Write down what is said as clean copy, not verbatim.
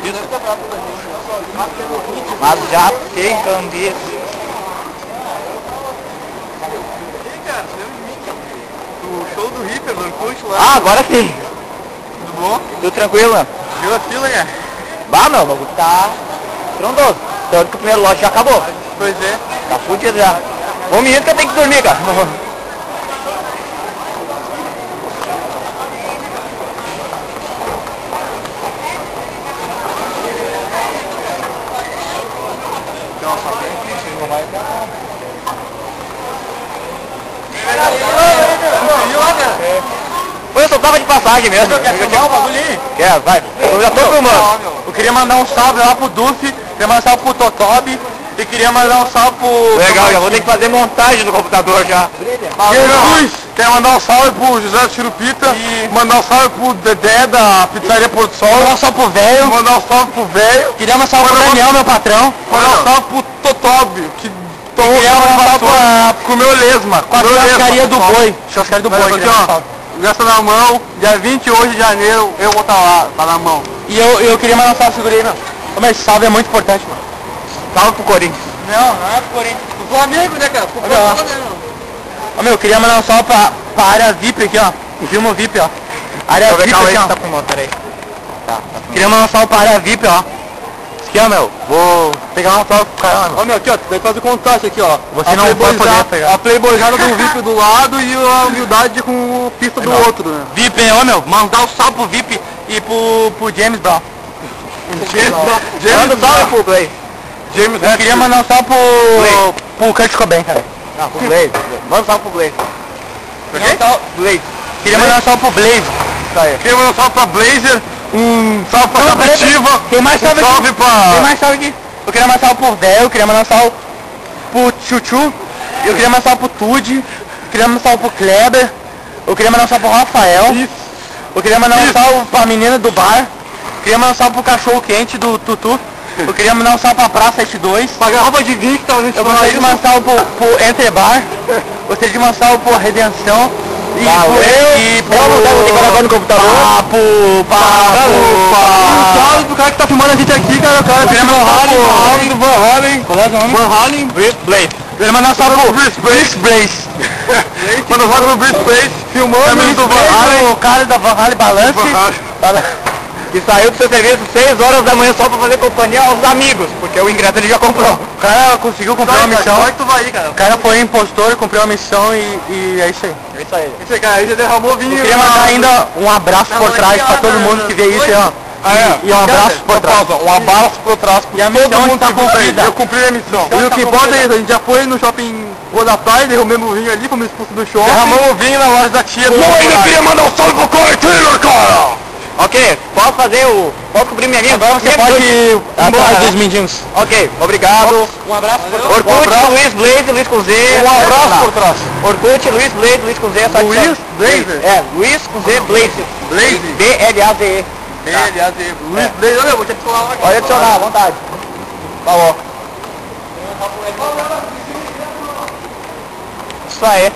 Isso. Mas já tem Candeias. O show do Hitler, do Orkut lá. Ah, agora sim. Tudo bom? Tudo tranquilo, né? Viu a fila, né? Bah, meu, o bagulho tá trondoso. Tanto que o primeiro lote já acabou. Pois é. Tá fudido já. Ô menino que eu tenho que dormir, cara. Pô, eu só tava de passagem mesmo. Quer filmar o bagulho aí? Quer, vai. Eu já tô filmando. Eu queria mandar um salve lá pro Duff, queria mandar um salve pro Totobi e queria mandar um salve pro... Legal, já vou ter que fazer montagem no computador já. Jesus! Quero mandar um salve pro José do Chirupita e mandar um salve pro Dedé da Pizzaria Porto Sol. Mandar um salve pro velho. Mandar um salve pro velho. Queria mandar um salve pro Daniel, meu patrão. Mandar um salve pro Totobi, que queria mandar um salve pro meu lesma. Com a churrascaria do boi. Churrascaria do boi. Aqui, ó. Gasta na mão, dia 28 de janeiro eu vou estar lá, tá na mão. E eu queria mandar um salve, segurei, meu. Mas salve é muito importante, mano. Salve pro Corinthians. Não é pro Corinthians. Pro Flamengo, né, cara? Pro Flamengo. Ô, meu, eu queria mandar um salve pra área VIP aqui, ó. Filma VIP, ó. Área VIP aqui, ó. Tá com moto, peraí. Tá. Queria mandar um salve pra área VIP, ó. Aqui, ó, meu. Vou pegar um salve pro cara, meu. Ó, meu, aqui, ó. Tem que fazer contraste aqui, ó. Você não vai poder pegar. A playboyzada do VIP do lado e a humildade com a pista do outro, né? VIP, ó, meu. Mandar um salve pro VIP e pro James Brown. Manda um salve pro Blaze. James, eu queria mandar um salve pro Kurt Cobain, cara. Não, pro Blaze. Manda um salve pro Blaze. Blaze. Queria mandar um salve pro Blaze. Isso aí. Queria mandar um salve pra Blazer, um salve pra Captiva. Tem mais salve aqui. Salve pra... Tem mais salve aqui. Eu queria mandar um salve pro Véu, eu queria mandar um salve pro Chuchu. Eu queria mandar um salve pro Tude. Eu queria mandar um salve pro Kleber. Eu queria mandar um salve pro Rafael. Isso. Eu queria mandar um salve pra menina do bar. Eu queria mandar um salve pro cachorro quente do Tutu. Eu queria mandar um salve pra Praça 72. Pra garrafa de vinho que tá no. Eu gostaria de mandar um salve pro Entrebar. Gostaria de mandar um salve pro Redenção. E gravando no computador. Um salve pro cara que tá filmando a gente aqui, cara. O cara queria mandar um salve pro Van Halen. Blaze. Eu queria mandar um salve pro Brice Blaze. Manda um salve pro Brice Blaze. Filmando do Van Halen. O cara da Van Halen Balance. Que saiu do seu serviço 6 horas da manhã só pra fazer companhia aos amigos, porque o ingresso ele já comprou. O cara conseguiu cumprir uma missão. O cara foi impostor, cumpriu uma missão e é isso aí. É isso aí. Isso aí, cara, aí já derramou vinho. Eu queria mandar ainda um abraço por trás pra todo mundo que vê isso, ó. E um abraço por trás. Um abraço por trás. E a missão está cumprida. Eu cumpri a missão. E o que importa é isso, a gente já foi no shopping Rua da Praia, derramamos o vinho ali, fomos expulsos do shopping. Derramamos o vinho na loja da tia. Eu ainda queria mandar um salve pro Corey Taylor, cara! Ok, posso fazer o... Posso cobrir minha linha? Agora você pode ir atrás dos mendigos. Ok, obrigado. Um abraço por trás. Orkut, Luiz Blaze, Luiz com Z. Um abraço por trás. Orkut, Luiz Blaze, Luiz com Z. Luiz Blaze? É, Luiz com Z, Blaze. Blaze? B-L-A-Z-E. B-L-A-Z-E. Luiz Blaze, olha, eu vou te adicionar lá. Pode adicionar, à vontade. Tá bom. Isso aí.